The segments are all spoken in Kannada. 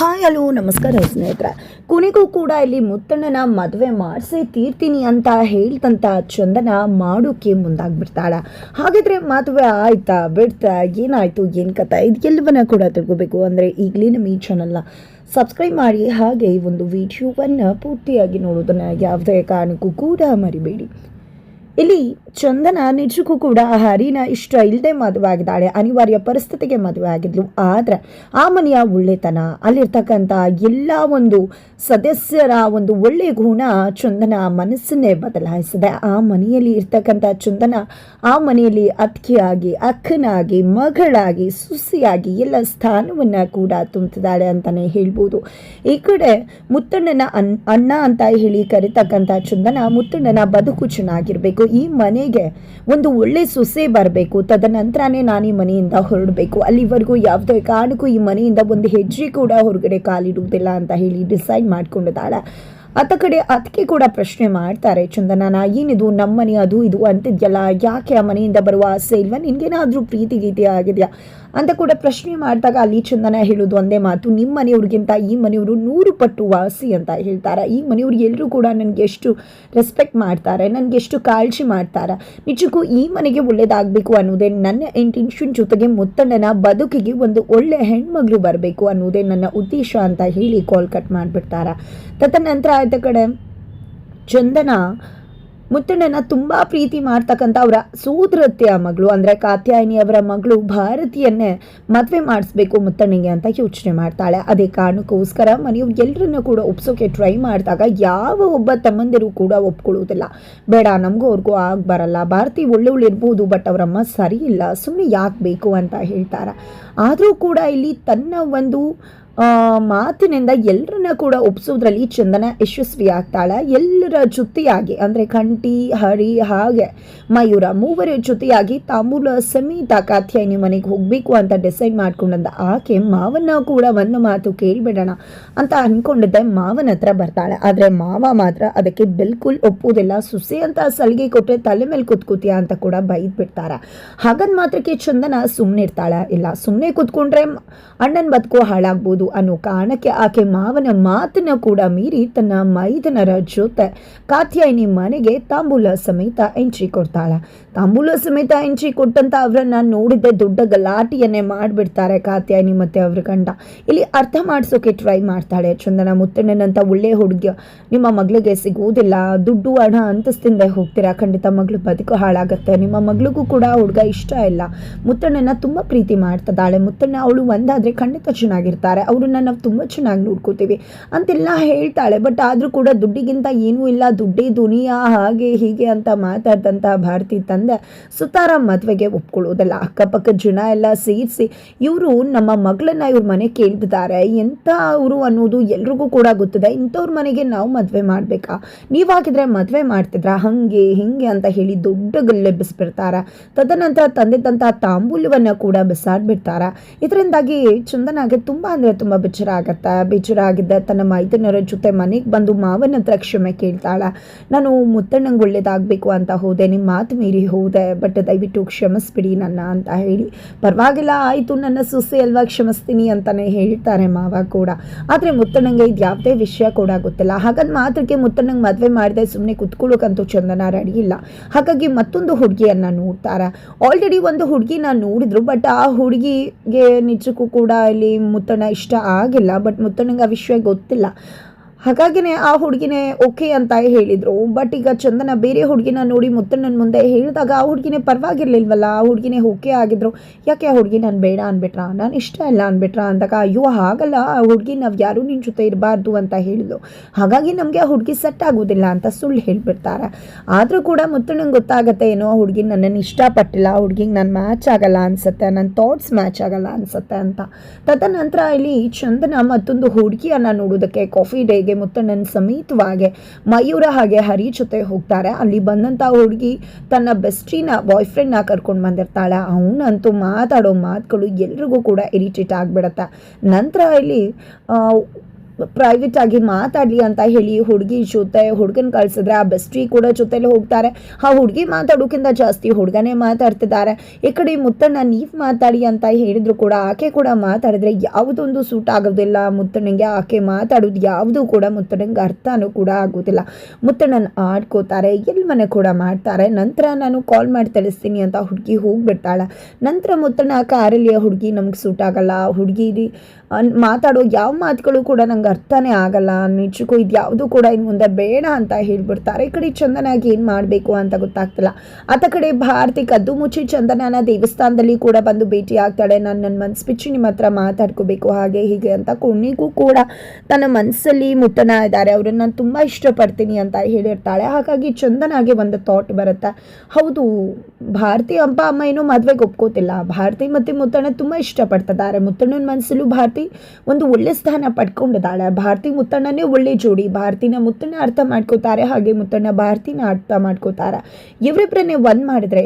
ಹಾಯ್ ಹಲೋ ನಮಸ್ಕಾರ ಸ್ನೇಹಿತರೆ. ಕೊನೆಗೂ ಕೂಡ ಇಲ್ಲಿ ಮುತ್ತಣ್ಣನ ಮದುವೆ ಮಾಡಿಸೇ ತೀರ್ತೀನಿ ಅಂತ ಹೇಳ್ತಂತ ಚಂದನ ಮಾಡೋಕ್ಕೆ ಮುಂದಾಗ್ಬಿಡ್ತಾಳೆ. ಹಾಗಿದ್ರೆ ಮದುವೆ ಆಯ್ತಾ ಬಿಡ್ತಾ ಏನಾಯ್ತು ಏನು ಕಥೆ ಇದೆಲ್ಲವನ್ನ ಕೂಡ ತಿಳ್ಕೋಬೇಕು ಅಂದರೆ ಈಗಲೇ ನಮ್ಮ ಈ ಚಾನಲ್ನ ಸಬ್ಸ್ಕ್ರೈಬ್ ಮಾಡಿ, ಹಾಗೆ ಈ ಒಂದು ವಿಡಿಯೋವನ್ನು ಪೂರ್ತಿಯಾಗಿ ನೋಡೋದನ್ನು ಯಾವುದೇ ಕಾರಣಕ್ಕೂ ಕೂಡ ಮರಿಬೇಡಿ. ಇಲ್ಲಿ ಚಂದನ ನಿಜಕ್ಕೂ ಕೂಡ ಹರಿನ ಇಷ್ಟ ಇಲ್ಲದೆ ಮದುವೆ ಆಗಿದ್ದಾಳೆ. ಅನಿವಾರ್ಯ ಪರಿಸ್ಥಿತಿಗೆ ಮದುವೆ ಆಗಿದ್ಲು. ಆದರೆ ಆ ಮನೆಯ ಒಳ್ಳೆತನ, ಅಲ್ಲಿರ್ತಕ್ಕಂಥ ಎಲ್ಲ ಒಂದು ಸದಸ್ಯರ ಒಂದು ಒಳ್ಳೆ ಗುಣ ಚಂದನ ಮನಸ್ಸನ್ನೇ ಬದಲಾಯಿಸಿದೆ. ಆ ಮನೆಯಲ್ಲಿ ಇರ್ತಕ್ಕಂಥ ಚಂದನ ಆ ಮನೆಯಲ್ಲಿ ಅತ್ತಿಗೆಯಾಗಿ, ಅಕ್ಕನಾಗಿ, ಮಗಳಾಗಿ, ಸುಸಿಯಾಗಿ ಎಲ್ಲ ಸ್ಥಾನವನ್ನು ಕೂಡ ತುಂಬಿಸಿದ್ದಾಳೆ ಅಂತಲೇ ಹೇಳ್ಬೋದು. ಈ ಕಡೆ ಮುತ್ತಣ್ಣನ ಅಣ್ಣ ಅಂತ ಹೇಳಿ ಕರಿತಕ್ಕಂಥ ಚಂದನ ಮುತ್ತಣ್ಣನ ಬದುಕು ಚೆನ್ನಾಗಿರಬೇಕು, ಈ ಮನೆಗೆ ಒಂದು ಒಳ್ಳೆ ಸೊಸೆ ಬರಬೇಕು, ತದನಂತರನೇ ನಾನು ಈ ಮನೆಯಿಂದ ಹೊರಡಬೇಕು, ಅಲ್ಲಿವರೆಗೂ ಯಾವುದೇ ಕಾರಣಕ್ಕೂ ಈ ಮನೆಯಿಂದ ಒಂದು ಹೆಜ್ಜೆ ಕೂಡ ಹೊರಗಡೆ ಕಾಲಿಡುವುದಿಲ್ಲ ಅಂತ ಹೇಳಿ ಡಿಸೈಡ್ ಮಾಡ್ಕೊಂಡಿದ್ದಾಳೆ. ಅತ್ತ ಕಡೆ ಅದಕ್ಕೆ ಕೂಡ ಪ್ರಶ್ನೆ ಮಾಡ್ತಾರೆ ಚಂದನನ, ಏನಿದು ನಮ್ಮನೆ ಅದು ಇದು ಅಂತಿದ್ಯಲ್ಲ, ಯಾಕೆ ಆ ಮನೆಯಿಂದ ಬರುವ ಆಸೆ ಇಲ್ವಾ, ನಿನ್ಗೇನಾದ್ರೂ ಪ್ರೀತಿ ಗೀತೆ ಆಗಿದೆಯಾ ಅಂತ ಕೂಡ ಪ್ರಶ್ನೆ ಮಾಡಿದಾಗ ಅಲ್ಲಿ ಚಂದನ ಹೇಳೋದು ಒಂದೇ ಮಾತು, ನಿಮ್ಮ ಮನೆಯವ್ರಿಗಿಂತ ಈ ಮನೆಯವರು 100 ಪಟ್ಟು ವಾಸಿ ಅಂತ ಹೇಳ್ತಾರೆ. ಈ ಮನೆಯವ್ರು ಎಲ್ಲರೂ ಕೂಡ ನನಗೆ ಎಷ್ಟು ರೆಸ್ಪೆಕ್ಟ್ ಮಾಡ್ತಾರೆ, ನನಗೆ ಎಷ್ಟು ಕಾಳಜಿ ಮಾಡ್ತಾರೆ, ನಿಜಕ್ಕೂ ಈ ಮನೆಗೆ ಒಳ್ಳೇದಾಗಬೇಕು ಅನ್ನೋದೇ ನನ್ನ ಇಂಟೆನ್ಷನ್, ಜೊತೆಗೆ ಮುತ್ತಣ್ಣನ ಬದುಕಿಗೆ ಒಂದು ಒಳ್ಳೆ ಹೆಣ್ಮಗಳು ಬರಬೇಕು ಅನ್ನೋದೇ ನನ್ನ ಉದ್ದೇಶ ಅಂತ ಹೇಳಿ ಕಾಲ್ ಕಟ್ ಮಾಡಿಬಿಡ್ತಾರೆ. ತದನಂತರ ಆಯ್ತ ಕಡೆ ಚಂದನ ಮುತ್ತಣ್ಣನ ತುಂಬ ಪ್ರೀತಿ ಮಾಡ್ತಕ್ಕಂಥ ಅವರ ಸೋದರತ್ತೆಯ ಮಗಳು ಅಂದರೆ ಕಾತ್ಯಾಯಿನಿ ಅವರ ಮಗಳು ಭಾರತಿಯನ್ನೇ ಮದುವೆ ಮಾಡಿಸ್ಬೇಕು ಮುತ್ತಣ್ಣಿಗೆ ಅಂತ ಯೋಚನೆ ಮಾಡ್ತಾಳೆ. ಅದೇ ಕಾರಣಕ್ಕೋಸ್ಕರ ಮನೆಯವ್ರು ಎಲ್ಲರನ್ನ ಕೂಡ ಒಪ್ಸೋಕೆ ಟ್ರೈ ಮಾಡಿದಾಗ ಯಾವ ಒಬ್ಬ ತಮ್ಮಂದಿರು ಕೂಡ ಒಪ್ಕೊಳ್ಳೋದಿಲ್ಲ. ಬೇಡ, ನಮಗೂ ಅವ್ರಿಗೂ ಆಗಿ ಬರಲ್ಲ, ಭಾರತಿ ಒಳ್ಳೆ ಇರ್ಬೋದು, ಬಟ್ ಅವರಮ್ಮ ಸರಿ ಇಲ್ಲ, ಸುಮ್ಮನೆ ಯಾಕೆ ಬೇಕು ಅಂತ ಹೇಳ್ತಾರೆ. ಆದರೂ ಕೂಡ ಇಲ್ಲಿ ತನ್ನ ಒಂದು ಮಾತಿನಿಂದ ಎಲ್ಲರನ್ನ ಕೂಡ ಒಪ್ಸೋದ್ರಲ್ಲಿ ಚಂದನ ಯಶಸ್ವಿ ಆಗ್ತಾಳೆ. ಎಲ್ಲರ ಜೊತೆಯಾಗಿ ಅಂದರೆ ಕಂಠಿ, ಹರಿ ಹಾಗೆ ಮಯೂರ ಮೂವರ ಜೊತೆಯಾಗಿ ತಾಂಬೂಲ ಸಮೇತ ಕಾತ್ಯಾಯಿನಿ ಮನೆಗೆ ಹೋಗಬೇಕು ಅಂತ ಡಿಸೈಡ್ ಮಾಡ್ಕೊಂಡಂದ ಆಕೆ ಮಾವನ್ನ ಕೂಡ ಒಂದು ಮಾತು ಕೇಳಿಬಿಡೋಣ ಅಂತ ಅಂದ್ಕೊಂಡಿದ್ದೆ ಮಾವನ ಹತ್ರ ಬರ್ತಾಳೆ. ಆದರೆ ಮಾವ ಮಾತ್ರ ಅದಕ್ಕೆ ಬಿಲ್ಕುಲ್ ಒಪ್ಪೋದಿಲ್ಲ. ಸುಸೆ ಅಂತ ಸಲಿಗೆ ಕೊಟ್ಟರೆ ತಲೆ ಮೇಲೆ ಕೂತ್ಕೋತೀಯ ಅಂತ ಕೂಡ ಬೈದ್ ಬಿಡ್ತಾರೆ. ಹಾಗಂದ್ ಮಾತ್ರಕ್ಕೆ ಚಂದನ ಸುಮ್ಮನೆ ಇರ್ತಾಳೆ. ಇಲ್ಲ, ಸುಮ್ಮನೆ ಕೂತ್ಕೊಂಡ್ರೆ ಅಣ್ಣನ ಬದುಕು ಹಾಳಾಗ್ಬೋದು ಅನ್ನೋ ಕಾರಣಕ್ಕೆ ಆಕೆ ಮಾವನ ಮಾತನ್ನ ಕೂಡ ಮೀರಿ ತನ್ನ ಮೈದನರ ಜೊತೆ ಕಾತ್ಯಾಯಿನಿ ಮನೆಗೆ ತಾಂಬೂಲ ಸಮೇತ ಎಂಟ್ರಿ ಕೊಡ್ತಾಳೆ. ತಾಂಬೂಲ ಸಮೇತ ಎಂಟ್ರಿ ಕೊಟ್ಟಂತ ಅವರನ್ನ ನೋಡಿದ್ದೆ ದೊಡ್ಡ ಗಲಾಟೆಯನ್ನೇ ಮಾಡಿಬಿಡ್ತಾರೆ ಕಾತ್ಯಾಯಿನಿ ಮತ್ತೆ ಅವ್ರ ಗಂಡ. ಇಲ್ಲಿ ಅರ್ಥ ಮಾಡಿಸೋಕೆ ಟ್ರೈ ಮಾಡ್ತಾಳೆ ಚಂದನ, ಮುತ್ತಣ್ಣನಂತ ಒಳ್ಳೆ ಹುಡುಗಿ ನಿಮ್ಮ ಮಗಳಿಗೆ ಸಿಗುವುದಿಲ್ಲ, ದುಡ್ಡು ಹಣ ಅಂತಸ್ತಿಂದ ಹೋಗ್ತೀರಾ, ಖಂಡಿತ ಮಗಳು ಬದುಕು ಹಾಳಾಗತ್ತೆ, ನಿಮ್ಮ ಮಗಳಿಗೂ ಕೂಡ ಹುಡುಗ ಇಷ್ಟ ಇಲ್ಲ, ಮುತ್ತಣ್ಣನ ತುಂಬ ಪ್ರೀತಿ ಮಾಡ್ತಿದ್ದಾಳೆ, ಮುತ್ತಣ್ಣ ಅವಳು ಒಂದಾದ್ರೆ ಖಂಡಿತ ಚೆನ್ನಾಗಿರ್ತಾರೆ, ಅವ್ರನ್ನ ನಾವು ತುಂಬ ಚೆನ್ನಾಗಿ ನೋಡ್ಕೋತೀವಿ ಅಂತೆಲ್ಲ ಹೇಳ್ತಾಳೆ. ಬಟ್ ಆದರೂ ಕೂಡ ದುಡ್ಡಿಗಿಂತ ಏನೂ ಇಲ್ಲ, ದುಡ್ಡೇ ದುನಿಯಾ ಹಾಗೆ ಹೀಗೆ ಅಂತ ಮಾತಾಡ್ದಂಥ ಭಾರತಿ ತಂದೆ ಸುತಾರಾಮ್ ಮದುವೆಗೆ ಒಪ್ಕೊಳ್ಳೋದಲ್ಲ. ಅಕ್ಕಪಕ್ಕ ಜನ ಎಲ್ಲ ಸೇರಿಸಿ ಇವರು ನಮ್ಮ ಮಗಳನ್ನ ಇವ್ರ ಮನೆ ಕೇಳ್ತಿದ್ದಾರೆ, ಎಂಥ ಅವರು ಅನ್ನೋದು ಎಲ್ರಿಗೂ ಕೂಡ ಗೊತ್ತಿದೆ, ಇಂಥವ್ರ ಮನೆಗೆ ನಾವು ಮದುವೆ ಮಾಡಬೇಕಾ, ನೀವಾಗಿದ್ರೆ ಮದುವೆ ಮಾಡ್ತಿದ್ರ ಹಂಗೆ ಹಿಂಗೆ ಅಂತ ಹೇಳಿ ದೊಡ್ಡ ಗಲ್ಲೆ ಬಿಸ್ಬಿಡ್ತಾರೆ. ತದನಂತರ ತಂದೆದಂಥ ತಾಂಬೂಲವನ್ನು ಕೂಡ ಬಿಸಾಡ್ಬಿಡ್ತಾರೆ. ಇದರಿಂದಾಗಿ ಚಂದನಾಗೆ ತುಂಬ ಅಂದರೆ ತುಂಬ ಬೇಜಾರ ಆಗಿದ್ದ ತನ್ನ ಮೈದನರ ಜೊತೆ ಮನೆಗೆ ಬಂದು ಮಾವನ ಹತ್ರ ಕ್ಷಮೆ ಕೇಳ್ತಾಳೆ. ನಾನು ಮುತ್ತಣ್ಣಂಗೆ ಒಳ್ಳೇದಾಗಬೇಕು ಅಂತ ಹೋದೆ, ನಿಮ್ಮ ಮಾತು ಮೀರಿ ಹೋದೆ, ಬಟ್ ದಯವಿಟ್ಟು ಕ್ಷಮಿಸ್ಬಿಡಿ ನನ್ನ ಅಂತ ಹೇಳಿ, ಪರವಾಗಿಲ್ಲ ಆಯಿತು ನನ್ನ ಸೊಸೆ ಅಲ್ವಾ ಕ್ಷಮಿಸ್ತೀನಿ ಅಂತಲೇ ಹೇಳ್ತಾರೆ ಮಾವ ಕೂಡ. ಆದರೆ ಮುತ್ತಣ್ಣಂಗೆ ಇದು ಯಾವುದೇ ವಿಷಯ ಕೂಡ ಗೊತ್ತಿಲ್ಲ. ಹಾಗಾಗಿ ಮಾತ್ರಕ್ಕೆ ಮುತ್ತಣ್ಣಂಗೆ ಮದುವೆ ಮಾಡಿದೆ ಸುಮ್ಮನೆ ಕುತ್ಕೊಳ್ಳೋಕ್ಕಂತೂ ಚಂದನ ರೆಡಿ ಇಲ್ಲ. ಹಾಗಾಗಿ ಮತ್ತೊಂದು ಹುಡುಗಿಯನ್ನು ನೋಡ್ತಾರೆ. ಆಲ್ರೆಡಿ ಒಂದು ಹುಡುಗಿನ ನೋಡಿದ್ರು, ಬಟ್ ಆ ಹುಡುಗಿಗೆ ನಿಜಕ್ಕೂ ಕೂಡ ಇಲ್ಲಿ ಮುತ್ತಣ್ಣ ಇಷ್ಟ ಆಗಿಲ್ಲ. ಬಟ್ ಮುತ್ತಣ್ಣಂಗೆ ಆ ವಿಷಯ ಗೊತ್ತಿಲ್ಲ. ಹಾಗಾಗಿನೇ ಆ ಹುಡುಗಿನೇ ಓಕೆ ಅಂತ ಹೇಳಿದರು. ಬಟ್ ಈಗ ಚಂದನ ಬೇರೆ ಹುಡುಗಿನ ನೋಡಿ ಮುತ್ತಣ್ಣನ ಮುಂದೆ ಹೇಳಿದಾಗ ಆ ಹುಡುಗಿನೇ ಪರವಾಗಿರ್ಲಿಲ್ವಲ್ಲ, ಆ ಹುಡುಗಿನೇ ಓಕೆ ಆಗಿದ್ರು, ಯಾಕೆ ಆ ಹುಡುಗಿ ನಾನು ಬೇಡ ಅನ್ಬಿಟ್ರಾ, ನಾನು ಇಷ್ಟ ಇಲ್ಲ ಅನ್ಬಿಟ್ರಾ ಅಂದಾಗ, ಅಯ್ಯೋ ಹಾಗಲ್ಲ, ಆ ಹುಡುಗಿ ನಾವು ಯಾರೂ ನಿನ್ನ ಜೊತೆ ಇರಬಾರ್ದು ಅಂತ ಹೇಳಿದ್ಲು, ಹಾಗಾಗಿ ನಮಗೆ ಆ ಹುಡುಗಿ ಸೆಟ್ ಆಗೋದಿಲ್ಲ ಅಂತ ಸುಳ್ಳು ಹೇಳಿಬಿಡ್ತಾರೆ. ಆದರೂ ಕೂಡ ಮುತ್ತಣ್ಣಂಗೆ ಗೊತ್ತಾಗತ್ತೆ ಏನೋ ಆ ಹುಡುಗಿ ನನ್ನನ್ನು ಇಷ್ಟಪಟ್ಟಿಲ್ಲ, ಆ ಹುಡುಗಿಗೆ ನಾನು ಮ್ಯಾಚ್ ಆಗಲ್ಲ ಅನ್ಸುತ್ತೆ, ನನ್ನ ಥಾಟ್ಸ್ ಮ್ಯಾಚ್ ಆಗಲ್ಲ ಅನ್ಸುತ್ತೆ ಅಂತ. ತದನಂತರ ಇಲ್ಲಿ ಚಂದನ ಮತ್ತೊಂದು ಹುಡುಗಿಯನ್ನು ನೋಡೋದಕ್ಕೆ ಕಾಫಿ ಡೇಗೆ ಮುತ್ತಣ್ಣನ ಸಮೇತವಾಗಿ ಮಯೂರ ಹಾಗೆ ಹರಿ ಜೊತೆ ಹೋಗ್ತಾರೆ. ಅಲ್ಲಿ ಬಂದಂಥ ಹುಡುಗಿ ತನ್ನ ಬೆಸ್ಟಿನ ಬಾಯ್ ಫ್ರೆಂಡ್ನ ಕರ್ಕೊಂಡು ಬಂದಿರ್ತಾಳೆ. ಅವನಂತೂ ಮಾತಾಡೋ ಮಾತುಗಳು ಎಲ್ರಿಗೂ ಕೂಡ ಇರಿಟೇಟ್ ಆಗಿಬಿಡತ್ತೆ. ನಂತರ ಇಲ್ಲಿ ಪ್ರೈವೇಟ್ ಆಗಿ ಮಾತಾಡಲಿ ಅಂತ ಹೇಳಿ ಹುಡುಗಿ ಜೊತೆ ಹುಡುಗನ ಕಳ್ಸಿದ್ರೆ ಆ ಬೆಸ್ಟಿ ಕೂಡ ಜೊತೆಲಿ ಹೋಗ್ತಾರೆ. ಆ ಹುಡುಗಿ ಮಾತಾಡೋಕ್ಕಿಂತ ಜಾಸ್ತಿ ಹುಡುಗನೇ ಮಾತಾಡ್ತಿದ್ದಾರೆ. ಈ ಕಡೆ ಮುತ್ತಣ್ಣ ನೀವು ಮಾತಾಡಿ ಅಂತ ಹೇಳಿದ್ರು ಕೂಡ ಆಕೆ ಕೂಡ ಮಾತಾಡಿದ್ರೆ ಯಾವುದೊಂದು ಸೂಟ್ ಆಗೋದಿಲ್ಲ ಮುತ್ತಣ್ಣಂಗೆ. ಆಕೆ ಮಾತಾಡೋದು ಯಾವುದೂ ಕೂಡ ಮುತ್ತಣ್ಣಂಗೆ ಅರ್ಥನೂ ಕೂಡ ಆಗೋದಿಲ್ಲ. ಮುತ್ತಣ್ಣನ ಆಡ್ಕೋತಾರೆ, ಎಲ್ಲಿ ಮನೆ ಕೂಡ ಮಾಡ್ತಾರೆ. ನಂತರ ನಾನು ಕಾಲ್ ಮಾಡಿ ತಿಳಿಸ್ತೀನಿ ಅಂತ ಹುಡುಗಿ ಹೋಗ್ಬಿಡ್ತಾಳೆ. ನಂತರ ಮುತ್ತಣ್ಣ ಕಾರಲ್ಲಿ ಹುಡುಗಿ ನಮ್ಗೆ ಸೂಟ್ ಆಗಲ್ಲ, ಹುಡುಗಿ ಮಾತಾಡೋ ಯಾವ ಮಾತುಗಳು ಕೂಡ ನಂಗೆ ಅರ್ಥನೇ ಆಗಲ್ಲ, ನಿಜಕ್ಕೂ ಇದು ಯಾವುದೂ ಕೂಡ ಇನ್ನು ಮುಂದೆ ಬೇಡ ಅಂತ ಹೇಳ್ಬಿಡ್ತಾರೆ. ಈ ಕಡೆ ಚಂದನಾಗಿ ಏನು ಮಾಡಬೇಕು ಅಂತ ಗೊತ್ತಾಗ್ತಿಲ್ಲ. ಆತ ಕಡೆ ಭಾರತಿ ಕದ್ದು ಮುಚ್ಚಿ ಚಂದನನ ದೇವಸ್ಥಾನದಲ್ಲಿ ಕೂಡ ಬಂದು ಭೇಟಿ ಆಗ್ತಾಳೆ. ನನ್ನ ಮನಸ್ಸು ಬಿಚ್ಚಿ ನಿಮ್ಮ ಹತ್ರ ಮಾತಾಡ್ಕೋಬೇಕು ಹಾಗೆ ಹೀಗೆ ಅಂತ. ಕೊನೆಗೂ ಕೂಡ ತನ್ನ ಮನಸ್ಸಲ್ಲಿ ಮುತ್ತಣ್ಣ ಇದ್ದಾರೆ, ಅವ್ರನ್ನ ನಾನು ತುಂಬ ಇಷ್ಟಪಡ್ತೀನಿ ಅಂತ ಹೇಳಿರ್ತಾಳೆ. ಹಾಗಾಗಿ ಚಂದನಾಗೆ ಒಂದು ಥಾಟ್ ಬರುತ್ತೆ, ಹೌದು ಭಾರತಿ ಅಮ್ಮ ಏನೋ ಮದುವೆಗೆ ಒಪ್ಕೋತಿಲ್ಲ, ಭಾರತಿ ಮತ್ತು ಮುತ್ತಣ್ಣ ತುಂಬ ಇಷ್ಟಪಡ್ತಿದ್ದಾರೆ. ಮುತ್ತಣ್ಣನ ಮನಸ್ಸಲ್ಲೂ ಭಾರತಿ ಒಂದು ಒಳ್ಳೆ ಸ್ಥಾನ ಪಡ್ಕೊಂಡಿದ್ದಾಳೆ. ಭಾರತಿ ಮುತ್ತಣ್ಣನೇ ಒಳ್ಳೆ ಜೋಡಿ. ಭಾರತಿನ ಮುತ್ತಣ್ಣ ಅರ್ಥ ಮಾಡ್ಕೋತಾರೆ, ಹಾಗೆ ಮುತ್ತಣ್ಣ ಭಾರತಿನ ಅರ್ಥ ಮಾಡ್ಕೋತಾರೆ. ಇವರಿಬ್ಬರನ್ನೇ ಒಂದ್ ಮಾಡಿದ್ರೆ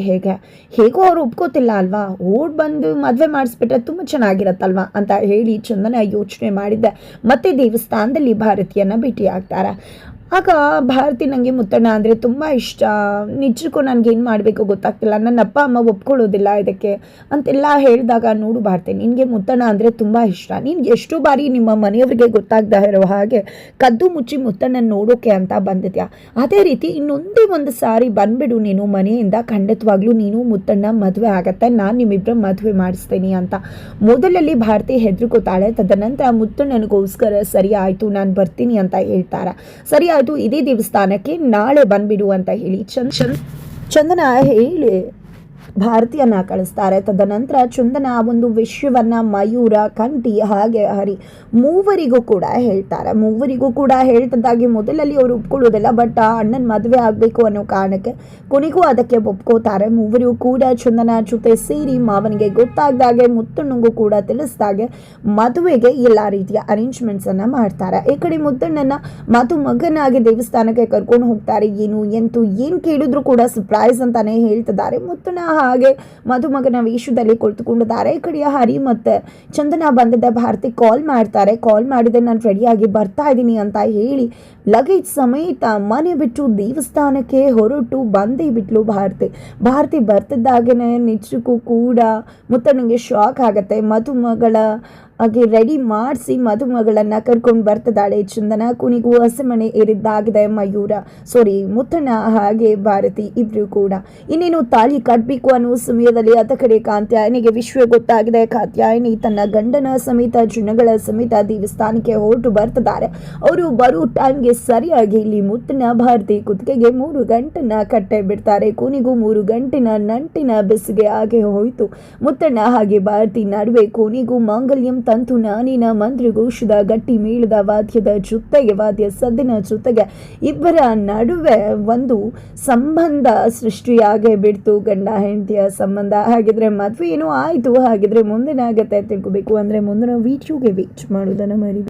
ಹೇಗೋ ಅವ್ರು ಒಪ್ಕೋತಿಲ್ಲ ಅಲ್ವಾ, ಓಡ್ ಬಂದು ಮದುವೆ ಮಾಡಿಸ್ಬಿಟ್ರೆ ತುಂಬ ಚೆನ್ನಾಗಿರತ್ತಲ್ವಾ ಅಂತ ಹೇಳಿ ಚಂದನ ಯೋಚನೆ ಮಾಡಿದ್ದೆ. ಮತ್ತೆ ದೇವಸ್ಥಾನದಲ್ಲಿ ಭಾರತಿಯನ್ನ ಭೇಟಿ ಆಗ್ತಾರೆ. ಆಗ ಭಾರತಿ ನನಗೆ ಮುತ್ತಣ್ಣ ಅಂದರೆ ತುಂಬ ಇಷ್ಟ, ನಿಜಕ್ಕೂ ನನಗೇನು ಮಾಡಬೇಕು ಗೊತ್ತಾಗ್ತಿಲ್ಲ, ನನ್ನ ಅಪ್ಪ ಅಮ್ಮ ಒಪ್ಕೊಳ್ಳೋದಿಲ್ಲ ಇದಕ್ಕೆ ಅಂತೆಲ್ಲ ಹೇಳಿದಾಗ, ನೋಡು ಭಾರತಿ ನಿನಗೆ ಮುತ್ತಣ್ಣ ಅಂದರೆ ತುಂಬ ಇಷ್ಟ, ನೀನು ಎಷ್ಟು ಬಾರಿ ನಿಮ್ಮ ಮನೆಯವರಿಗೆ ಗೊತ್ತಾಗ್ತಾ ಇರೋ ಹಾಗೆ ಕದ್ದು ಮುಚ್ಚಿ ಮುತ್ತಣ್ಣನ ನೋಡೋಕೆ ಅಂತ ಬಂದಿದ್ಯಾ, ಅದೇ ರೀತಿ ಇನ್ನೊಂದೇ ಒಂದು ಸಾರಿ ಬಂದ್ಬಿಡು ನೀನು ಮನೆಯಿಂದ, ಖಂಡಿತವಾಗ್ಲೂ ನೀನು ಮುತ್ತಣ್ಣ ಮದುವೆ ಆಗತ್ತೆ, ನಾನು ನಿಮ್ಮಿಬ್ಬರ ಮದುವೆ ಮಾಡಿಸ್ತೀನಿ ಅಂತ. ಮೊದಲಲ್ಲಿ ಭಾರತಿ ಹೆದರ್ಕೋತಾಳೆ. ತದನಂತರ ಮುತ್ತಣ್ಣನಿಗೋಸ್ಕರ ಸರಿ ಆಯಿತು ನಾನು ಬರ್ತೀನಿ ಅಂತ ಹೇಳ್ತಾರೆ. ಸರಿ ಆಯಿತು ಇದೇ ದೇವಸ್ಥಾನಕ್ಕೆ ನಾಳೆ ಬಂದ್ಬಿಡು ಅಂತ ಹೇಳಿ ಚಂದನ ಹೇಳಿ ಭಾರತಿಯನ್ನ ಕಳಿಸ್ತಾರೆ. ತದನಂತರ ಚಂದನ ಒಂದು ವಿಷಯವನ್ನ ಮಯೂರ, ಕಂಠಿ ಹಾಗೆ ಹರಿ ಮೂವರಿಗೂ ಕೂಡ ಹೇಳ್ತಾರೆ. ಮೂವರಿಗೂ ಕೂಡ ಹೇಳ್ತದ್ದಾಗಿ ಮೊದಲಲ್ಲಿ ಅವರು ಒಪ್ಕೊಳ್ಳೋದಿಲ್ಲ, ಬಟ್ ಅಣ್ಣನ ಮದುವೆ ಆಗಬೇಕು ಅನ್ನೋ ಕಾರಣಕ್ಕೆ ಕೊನೆಗೂ ಅದಕ್ಕೆ ಒಪ್ಕೋತಾರೆ. ಮೂವರಿಗೂ ಕೂಡ ಚಂದನ ಜೊತೆ ಸೇರಿ ಮಾವನಿಗೆ ಗೊತ್ತಾಗ್ದಾಗೆ ಮುತ್ತಣ್ಣಂಗೂ ಕೂಡ ತಿಳಿಸ್ದಾಗೆ ಮದುವೆಗೆ ಎಲ್ಲ ರೀತಿಯ ಅರೇಂಜ್ಮೆಂಟ್ಸ್ ಅನ್ನ ಮಾಡ್ತಾರೆ. ಈ ಕಡೆ ಮುತ್ತಣ್ಣನ ಮಗನಾಗಿ ದೇವಸ್ಥಾನಕ್ಕೆ ಕರ್ಕೊಂಡು ಹೋಗ್ತಾರೆ. ಏನು ಕೇಳಿದ್ರು ಕೂಡ ಸರ್ಪ್ರೈಸ್ ಅಂತಾನೆ ಹೇಳ್ತಿದ್ದಾರೆ. ಮುತ್ತಣ್ಣ ಹಾಗೆ ಮದುಮಗನ ವೇಷದಲ್ಲಿ ಕುಳಿತುಕೊಂಡಿದ್ದಾರೆ. ಈ ಕಡೆಯ ಹರಿ ಮತ್ತೆ ಚಂದನ ಬಂದಿದ್ದ ಭಾರತಿ ಕಾಲ್ ಮಾಡ್ತಾರೆ. ಕಾಲ್ ಮಾಡಿದ್ರೆ ನಾನು ರೆಡಿಯಾಗಿ ಬರ್ತಾ ಇದ್ದೀನಿ ಅಂತ ಹೇಳಿ ಲಗೇಜ್ ಸಮೇತ ಮನೆ ಬಿಟ್ಟು ದೇವಸ್ಥಾನಕ್ಕೆ ಹೊರಟು ಬಂದೇ ಬಿಟ್ಲು ಭಾರತಿ ಬರ್ತಿದ್ದಾಗೇನೆ ನಿಜಕ್ಕೂ ಕೂಡ ಮುತ್ತಣ್ಣಂಗೆ ಶಾಕ್ ಆಗತ್ತೆ. ಮದುಮಗಳ ಹಾಗೆ ರೆಡಿ ಮಾಡಿಸಿ ಮದುಮಗಳನ್ನು ಕರ್ಕೊಂಡು ಬರ್ತಿದ್ದಾಳೆ ಚಂದನ. ಕೊನೆಗೂ ಹಸೆಮಣೆ ಏರಿದ್ದಾಗಿದೆ ಮುತ್ತಣ್ಣ ಹಾಗೆ ಭಾರತಿ ಇಬ್ರು ಕೂಡ. ಇನ್ನೇನು ತಾಳಿ ಕಟ್ಟಬೇಕು ಅನ್ನೋ ಸಮಯದಲ್ಲಿ ಅತ ಕಡೆ ಕಾತ್ಯಾಯನಿಗೆ ವಿಷಯ ಗೊತ್ತಾಗಿದೆ. ಕಾತ್ಯಾಯನಿ ತನ್ನ ಗಂಡನ ಸಮೇತ ಜನಗಳ ಸಮೇತ ದೇವಸ್ಥಾನಕ್ಕೆ ಹೊರಟು ಬರ್ತಿದ್ದಾರೆ. ಅವರು ಬರೋ ಟೈಮ್ಗೆ ಸರಿಯಾಗಿ ಇಲ್ಲಿ ಮುತ್ತಣ್ಣ ಭಾರತಿ ಕುತ್ತಿಗೆಗೆ 3 ಗಂಟನ್ನ ಕಟ್ಟೆ ಬಿಡ್ತಾರೆ. ಕೊನೆಗೂ 3 ಗಂಟಿನ ನಂಟಿನ ಬೆಸಿಗೆ ಹಾಗೆ ಹೋಯಿತು. ಮುತ್ತಣ್ಣ ಹಾಗೆ ಭಾರತಿ ನಡುವೆ ಕೊನೆಗೂ ಮಾಂಗಲ್ಯಂ ತಂತು ನಾನಿನ ಮಂತ್ರಘೋಷದ ಗಟ್ಟಿ ಮೇಳದ ವಾದ್ಯ ಸದ್ದಿನ ಜೊತೆಗೆ ಇಬ್ಬರ ನಡುವೆ ಒಂದು ಸಂಬಂಧ ಸೃಷ್ಟಿಯಾಗೇ ಬಿಡ್ತು, ಗಂಡ ಹೆಂಡತಿಯ ಸಂಬಂಧ. ಹಾಗಿದ್ರೆ ಮದುವೆ ಏನೋ ಆಯಿತು, ಹಾಗಿದ್ರೆ ಮುಂದಿನ ಆಗತ್ತೆ ತಿಳ್ಕೋಬೇಕು ಅಂದರೆ ಮುಂದಿನ ವಿಡಿಯೋಗೆ ವೇಟ್ ಮಾಡೋದನ್ನು ಮರಿ.